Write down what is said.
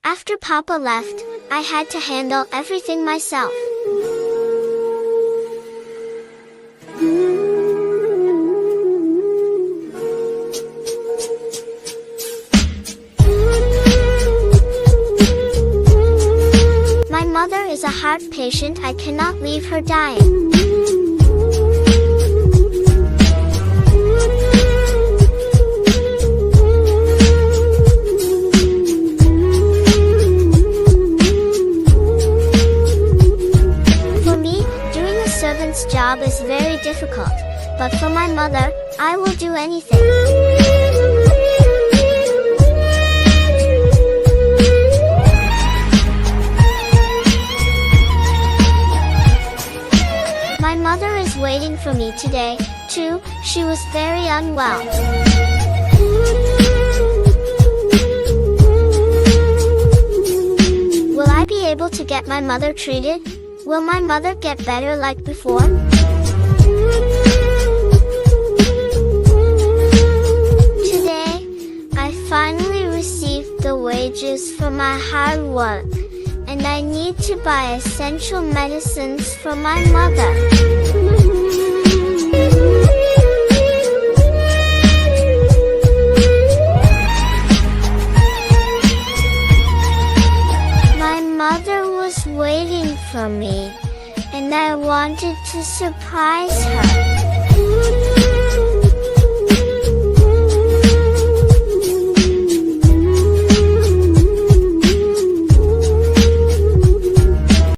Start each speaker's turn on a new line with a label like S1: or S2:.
S1: After Papa left, I had to handle everything myself. My mother is a heart patient. I cannot leave her dying. Servant's job is very difficult, but for my mother, I will do anything. My mother is waiting for me today, too. She was very unwell. Will I be able to get my mother treated? Will my mother get better like before? Today, I finally received the wages for my hard work, and I need to buy essential medicines for my mother. My mother was waiting for me, and I wanted to surprise her.